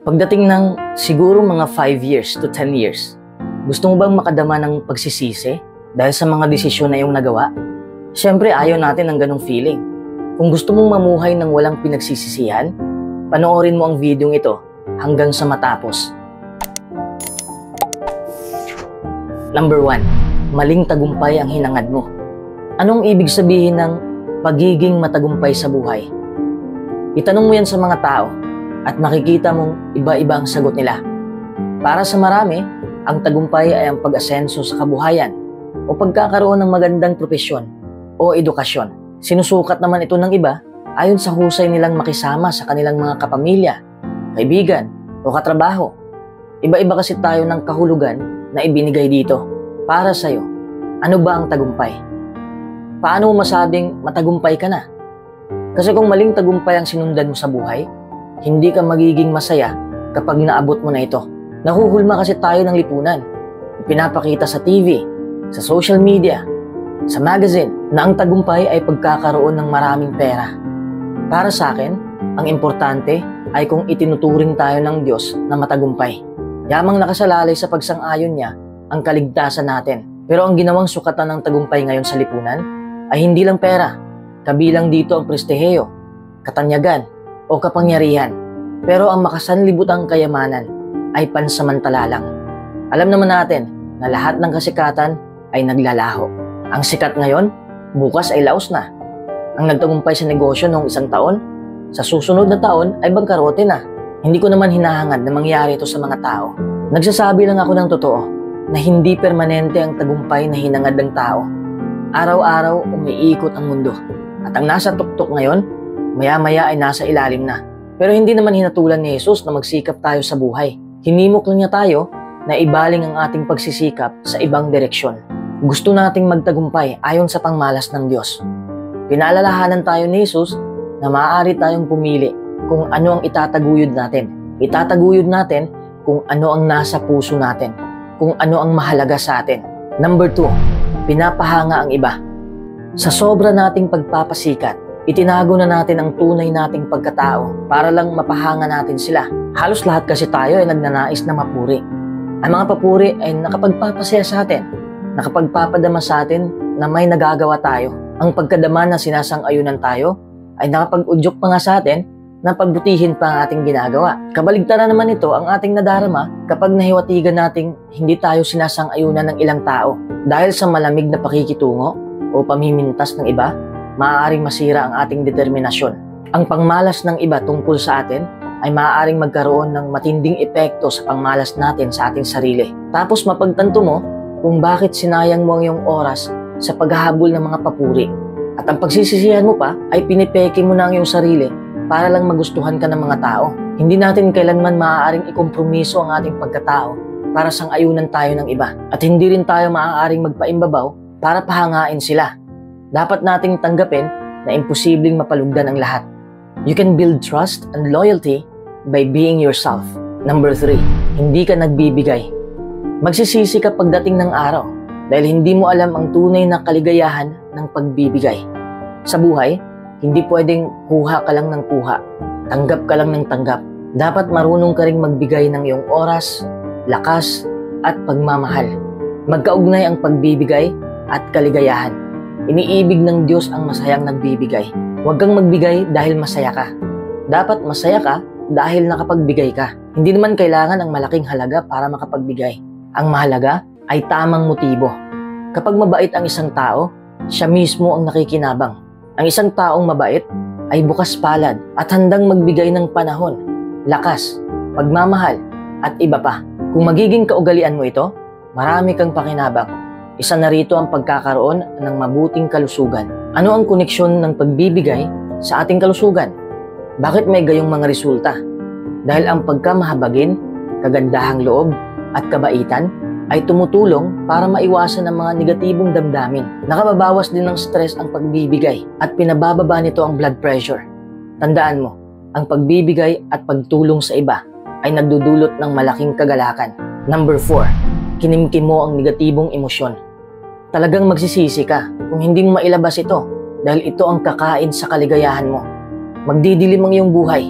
Pagdating ng siguro mga 5 years to 10 years, gusto mo bang makadama ng pagsisisi dahil sa mga desisyon na iyong nagawa? Siyempre, ayaw natin ng ganong feeling. Kung gusto mong mamuhay ng walang pinagsisisihan, panoorin mo ang video ito hanggang sa matapos. Number 1. Maling tagumpay ang hinangad mo. Anong ibig sabihin ng pagiging matagumpay sa buhay? Itanong mo yan sa mga tao at makikita mong iba-iba ang sagot nila. Para sa marami, ang tagumpay ay ang pag-asenso sa kabuhayan o pagkakaroon ng magandang propesyon o edukasyon. Sinusukat naman ito ng iba ayon sa husay nilang makisama sa kanilang mga kapamilya, kaibigan o katrabaho. Iba-iba kasi tayo ng kahulugan na ibinigay dito. Para sa'yo, ano ba ang tagumpay? Paano mo masabing matagumpay ka na? Kasi kung maling tagumpay ang sinundan mo sa buhay, hindi ka magiging masaya kapag naabot mo na ito. Nahuhulma kasi tayo ng lipunan. Pinapakita sa TV, sa social media, sa magazine, na ang tagumpay ay pagkakaroon ng maraming pera. Para sa akin, ang importante ay kung itinuturing tayo ng Diyos na matagumpay. Yamang nakasalalay sa pagsang-ayon niya ang kaligtasan natin. Pero ang ginawang sukatan ng tagumpay ngayon sa lipunan ay hindi lang pera. Kabilang dito ang prestiheyo, katanyagan, o kapangyarihan. Pero ang makasanlibutang kayamanan ay pansamantala lang. Alam naman natin na lahat ng kasikatan ay naglalaho. Ang sikat ngayon, bukas ay laos na. Ang nagtagumpay sa negosyo noong isang taon, sa susunod na taon ay bangkarote na. Hindi ko naman hinahangad na mangyari ito sa mga tao. Nagsasabi lang ako ng totoo na hindi permanente ang tagumpay na hinangad ng tao. Araw-araw umiikot ang mundo. At ang nasa tuktok ngayon, maya-maya ay nasa ilalim na. Pero hindi naman hinatulan ni Jesus na magsikap tayo sa buhay. Hinimok lang niya tayo na ibaling ang ating pagsisikap sa ibang direksyon. Gusto nating magtagumpay ayon sa pangmalas ng Diyos. Pinaalalahanan tayo ni Jesus na maaari tayong pumili kung ano ang itataguyod natin. Itataguyod natin kung ano ang nasa puso natin, kung ano ang mahalaga sa atin. Number 2, pinapahanga ang iba. Sa sobra nating pagpapasikat, itinago na natin ang tunay nating pagkatao para lang mapahanga natin sila. Halos lahat kasi tayo ay nagnanais na mapuri. Ang mga papuri ay nakapagpapasaya sa atin, nakapagpapadama sa atin na may nagagawa tayo. Ang pagkadama na sinasang-ayunan tayo ay nakapag-udyok pa nga sa atin na pagbutihin pa ang ating ginagawa. Kabaligtaran naman ito ang ating nadarama kapag nahiwatigan nating hindi tayo sinasang-ayunan ng ilang tao. Dahil sa malamig na pakikitungo o pamimintas ng iba, maaaring masira ang ating determinasyon. Ang pangmalas ng iba tungkol sa atin ay maaaring magkaroon ng matinding epekto sa pangmalas natin sa ating sarili. Tapos mapagtanto mo kung bakit sinayang mo ang iyong oras sa paghahabol ng mga papuri. At ang pagsisisihan mo pa ay pinipeke mo na ang iyong sarili para lang magustuhan ka ng mga tao. Hindi natin kailanman maaaring ikompromiso ang ating pagkatao para sang-ayunan tayo ng iba. At hindi rin tayo maaaring magpaimbabaw para pahangain sila. Dapat nating tanggapin na imposibleng mapalugdan ang lahat. You can build trust and loyalty by being yourself. Number 3, hindi ka nagbibigay. Magsisisi ka pagdating ng araw dahil hindi mo alam ang tunay na kaligayahan ng pagbibigay. Sa buhay, hindi pwedeng kuha ka lang ng kuha, tanggap ka lang ng tanggap. Dapat marunong ka ring magbigay ng iyong oras, lakas, at pagmamahal. Magkaugnay ang pagbibigay at kaligayahan. Iniibig ng Diyos ang masayang nagbibigay. Huwag kang magbigay dahil masaya ka. Dapat masaya ka dahil nakapagbigay ka. Hindi naman kailangan ang malaking halaga para makapagbigay. Ang mahalaga ay tamang motibo. Kapag mabait ang isang tao, siya mismo ang nakikinabang. Ang isang taong mabait ay bukas palad at handang magbigay ng panahon, lakas, pagmamahal, at iba pa. Kung magiging kaugalian mo ito, marami kang pakinabang. Isa na rito ang pagkakaroon ng mabuting kalusugan. Ano ang koneksyon ng pagbibigay sa ating kalusugan? Bakit may gayong mga resulta? Dahil ang pagkamahabagin, kagandahang loob, at kabaitan ay tumutulong para maiwasan ang mga negatibong damdamin. Nakababawas din ng stress ang pagbibigay at pinabababa nito ang blood pressure. Tandaan mo, ang pagbibigay at pagtulong sa iba ay nagdudulot ng malaking kagalakan. Number 4, kinimkim mo ang negatibong emosyon. Talagang magsisisi ka kung hindi mo mailabas ito dahil ito ang kakain sa kaligayahan mo. Magdidilim ang iyong buhay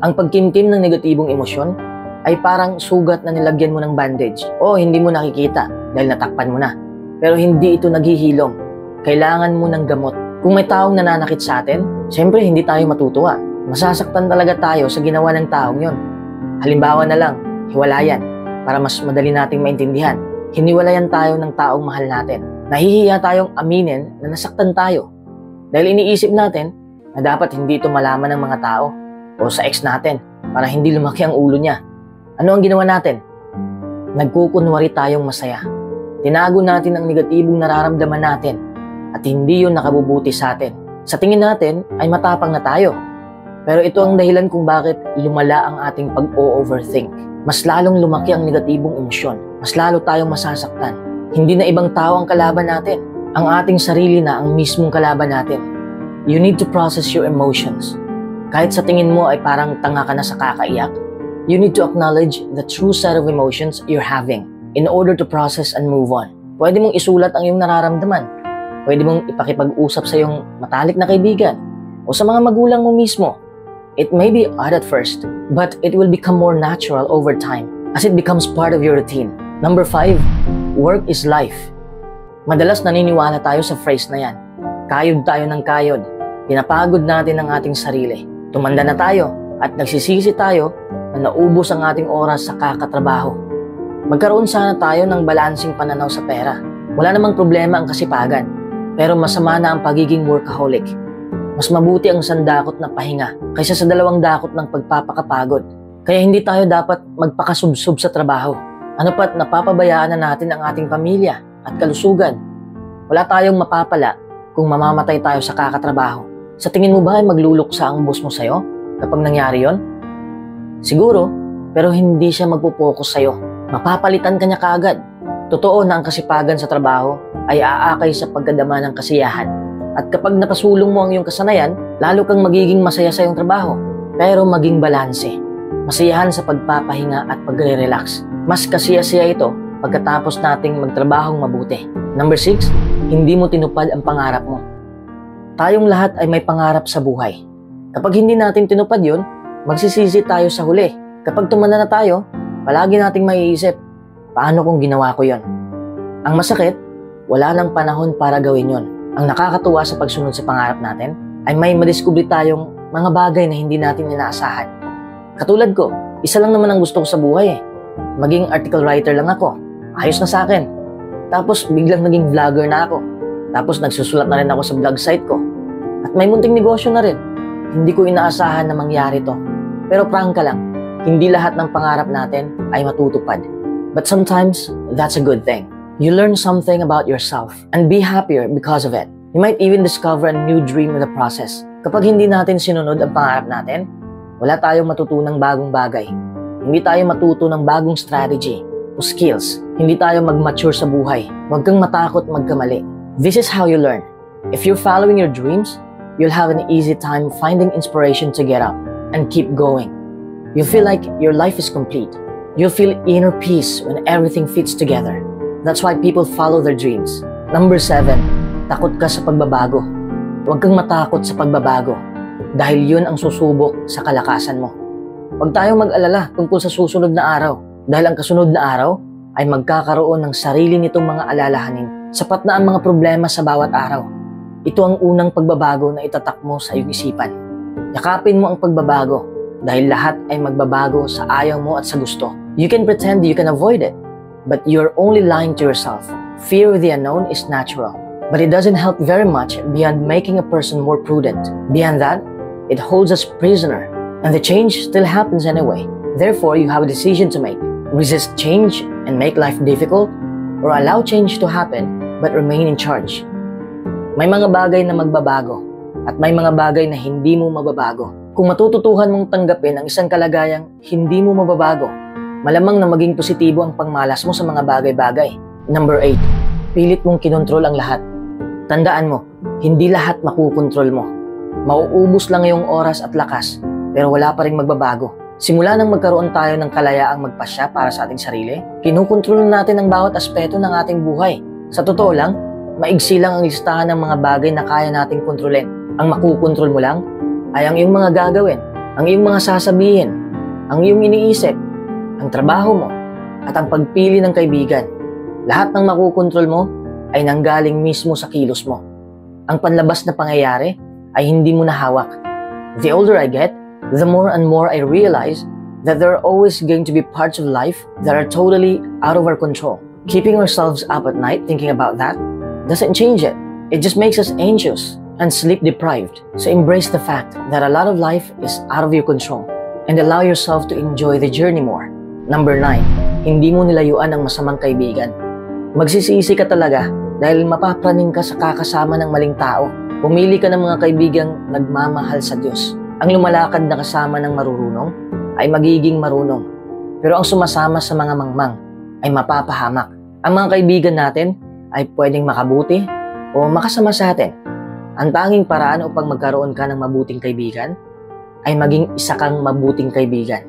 Ang pagkimkim ng negatibong emosyon ay parang sugat na nilagyan mo ng bandage. O hindi mo nakikita dahil natakpan mo na. Pero hindi ito naghihilom. Kailangan mo ng gamot. Kung may taong nananakit sa atin, siyempre hindi tayo matutuwa. Masasaktan talaga tayo sa ginawa ng taong yon. Halimbawa na lang, hiwalayan. Para mas madali nating maintindihan. Hiniwalayan tayo ng taong mahal natin. Nahihiya tayong aminin na nasaktan tayo. Dahil iniisip natin na dapat hindi ito malaman ng mga tao o sa ex natin para hindi lumaki ang ulo niya. Ano ang ginawa natin? Nagkukunwari tayong masaya. Tinago natin ang negatibong nararamdaman natin at hindi yun nakabubuti sa atin. Sa tingin natin ay matapang na tayo. Pero ito ang dahilan kung bakit lumala ang ating pag-o-overthink. Mas lalong lumaki ang negatibong emosyon. Mas lalo tayong masasaktan. Hindi na ibang tao ang kalaban natin. Ang ating sarili na ang mismong kalaban natin. You need to process your emotions. Kahit sa tingin mo ay parang tanga ka na sa kakaiyak, you need to acknowledge the true set of emotions you're having in order to process and move on. Pwede mong isulat ang iyong nararamdaman. Pwede mong ipakipag-usap sa iyong matalik na kaibigan o sa mga magulang mo mismo. It may be odd at first, but it will become more natural over time as it becomes part of your routine. Number 5, work is life. Madalas naniniwala tayo sa phrase na yan. Kayod tayo ng kayod. Pinapagod natin ang ating sarili. Tumanda na tayo at nagsisisi tayo na naubos ang ating oras sa kakatrabaho. Magkaroon sana tayo ng balansing pananaw sa pera. Wala namang problema ang kasipagan, pero masama na ang pagiging workaholic. Mas mabuti ang sandakot na pahinga kaysa sa 2 dakot ng pagpapakapagod. Kaya hindi tayo dapat magpakasubsob sa trabaho. Ano pat napapabayaan na natin ang ating pamilya at kalusugan. Wala tayong mapapala kung mamamatay tayo sa kakatrabaho. Sa tingin mo ba ay magluluksa ang boss mo sa'yo kapag nangyari yon? Siguro, pero hindi siya magpo-focus sa'yo. Mapapalitan ka niya kaagad. Totoo na ang kasipagan sa trabaho ay aakay sa pagkadama ng kasiyahan. At kapag napasulong mo ang iyong kasanayan, lalo kang magiging masaya sa iyong trabaho. Pero maging balanse. Masiyahan sa pagpapahinga at pagre-relax. Mas kasiya-siya ito pagkatapos nating magtrabahong mabuti. Number 6, hindi mo tinupad ang pangarap mo. Tayong lahat ay may pangarap sa buhay. Kapag hindi natin tinupad yun, magsisisi tayo sa huli. Kapag tumanda na tayo, palagi nating maiisip, paano kung ginawa ko yon? Ang masakit, wala nang panahon para gawin yon. Ang nakakatuwa sa pagsunod sa pangarap natin ay may madiskubre tayong mga bagay na hindi natin inaasahan. Katulad ko, isa lang naman ang gusto ko sa buhay eh. Maging article writer lang ako. Ayos na sa akin. Tapos biglang naging vlogger na ako. Tapos nagsusulat na rin ako sa blog site ko. At may munting negosyo na rin. Hindi ko inaasahan na mangyari to. Pero prangka lang, hindi lahat ng pangarap natin ay matutupad. But sometimes, that's a good thing. You learn something about yourself and be happier because of it. You might even discover a new dream in the process. Kapag hindi natin sinunod ang pangarap natin, wala tayong matutunang bagong bagay. Hindi tayo matuto ng bagong strategy o skills. Hindi tayo mag-mature sa buhay. Huwag kang matakot magkamali. This is how you learn. If you're following your dreams, you'll have an easy time finding inspiration to get up and keep going. You'll feel like your life is complete. You'll feel inner peace when everything fits together. That's why people follow their dreams. Number 7, takot ka sa pagbabago. Huwag kang matakot sa pagbabago dahil yun ang susubok sa kalakasan mo. Huwag tayong mag-alala tungkol sa susunod na araw dahil ang kasunod na araw ay magkakaroon ng sarili nitong mga alalahanin. Sapat na ang mga problema sa bawat araw. Ito ang unang pagbabago na itatak mo sa iyong isipan. Yakapin mo ang pagbabago dahil lahat ay magbabago sa ayaw mo at sa gusto. You can pretend you can avoid it, but you're only lying to yourself. Fear of the unknown is natural, but it doesn't help very much beyond making a person more prudent. Beyond that, it holds us prisoner, and the change still happens anyway. Therefore, you have a decision to make. Resist change and make life difficult, or allow change to happen but remain in charge. May mga bagay na magbabago at may mga bagay na hindi mo mababago. Kung matututuhan mong tanggapin ang isang kalagayang hindi mo mababago, malamang na maging positibo ang pangmalas mo sa mga bagay-bagay. Number 8, pilit mong kinontrol ang lahat. Tandaan mo, hindi lahat makukontrol mo. Mauubos lang iyong oras at lakas, pero wala pa ring magbabago. Simula nang magkaroon tayo ng kalayaang magpasya para sa ating sarili, kinukontrol natin ang bawat aspeto ng ating buhay. Sa totoo lang, maigsi lang ang listahan ng mga bagay na kaya nating kontrolin. Ang makukontrol mo lang ay ang iyong mga gagawin ang iyong mga sasabihin, ang iyong iniisip, ang trabaho mo, at ang pagpili ng kaibigan. Lahat ng makukontrol mo ay nanggaling mismo sa kilos mo. Ang panlabas na pangyayari ay hindi mo na hawak. The older I get, the more and more I realize that there are always going to be parts of life that are totally out of our control. Keeping ourselves up at night thinking about that doesn't change it. It just makes us anxious and sleep deprived. So embrace the fact that a lot of life is out of your control and allow yourself to enjoy the journey more. Number 9, hindi mo nilayuan ang masamang kaibigan. Magsisisi ka talaga dahil mapapraning ka sa kakasama ng maling tao. Pumili ka ng mga kaibigang nagmamahal sa Diyos. Ang lumalakad na kasama ng marurunong ay magiging marunong. Pero ang sumasama sa mga mangmang ay mapapahamak. Ang mga kaibigan natin ay pwedeng makabuti o makasama sa atin. Ang tanging paraan upang magkaroon ka ng mabuting kaibigan ay maging isa kang mabuting kaibigan.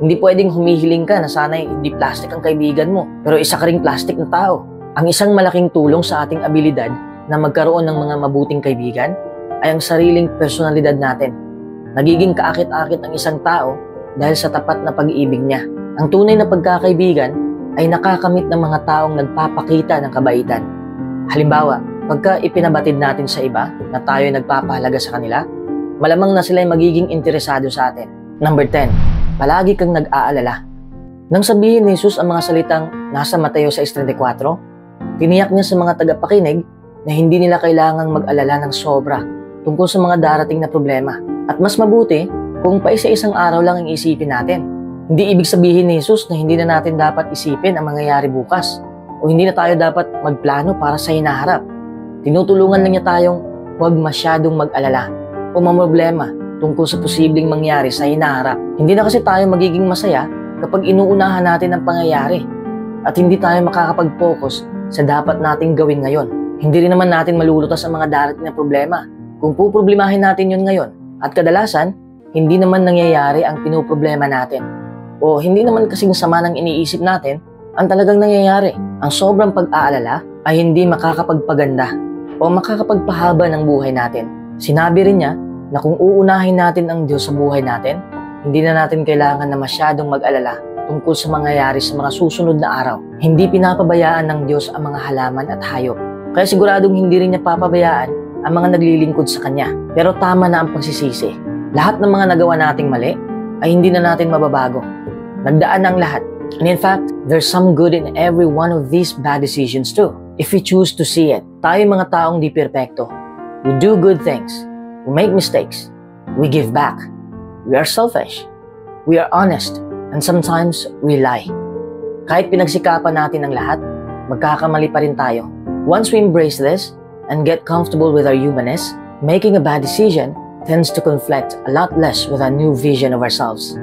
Hindi pwedeng humihiling ka na sana'y hindi plastic ang kaibigan mo, pero isa ka ring plastic na tao. Ang isang malaking tulong sa ating abilidad na magkaroon ng mga mabuting kaibigan ay ang sariling personalidad natin. Nagiging kaakit-akit ang isang tao dahil sa tapat na pag-ibig niya. Ang tunay na pagkakaibigan ay nakakamit ng mga taong nagpapakita ng kabaitan. Halimbawa, pagka ipinabatid natin sa iba na tayo ay nagpapahalaga sa kanila, malamang na sila ay magiging interesado sa atin. Number 10. Palagi kang nag-aalala. Nang sabihin ni Jesus ang mga salitang nasa Mateo 6:34, tiniyak niya sa mga tagapakinig na hindi nila kailangang mag-alala ng sobra tungkol sa mga darating na problema. At mas mabuti kung paisa-isang araw lang ang isipin natin. Hindi ibig sabihin ni Jesus na hindi na natin dapat isipin ang mangyayari bukas o hindi na tayo dapat magplano para sa hinaharap. Tinutulungan lang niya tayong huwag masyadong mag-alala o mamroblema tungkol sa posibleng mangyari sa hinaharap. Hindi na kasi tayo magiging masaya kapag inuunahan natin ang pangyayari at hindi tayo makakapag-focus sa dapat nating gawin ngayon. Hindi rin naman natin malulutas ang mga darating na problema kung puproblemahin natin yun ngayon. At kadalasan, hindi naman nangyayari ang pinoproblema natin. O hindi naman kasing sama ng iniisip natin ang talagang nangyayari. Ang sobrang pag-aalala ay hindi makakapagpaganda o makakapagpahaba ng buhay natin. Sinabi rin niya na kung uunahin natin ang Diyos sa buhay natin, hindi na natin kailangan na masyadong mag-alala tungkol sa mangyayari sa mga susunod na araw. Hindi pinapabayaan ng Diyos ang mga halaman at hayop. Kaya siguradong hindi rin niya papabayaan ang mga naglilingkod sa Kanya. Pero tama na ang pagsisisi. Lahat ng mga nagawa nating mali ay hindi na natin mababago. Nagdaan ang lahat. And in fact, there's some good in every one of these bad decisions too. If we choose to see it. Tayo mga taong di perpekto. We do good things. We make mistakes. We give back. We are selfish. We are honest. And sometimes we lie. Kahit pinagsikapan natin ang lahat, magkakamali pa rin tayo. Once we embrace this and get comfortable with our humanness, making a bad decision tends to conflict a lot less with our new vision of ourselves.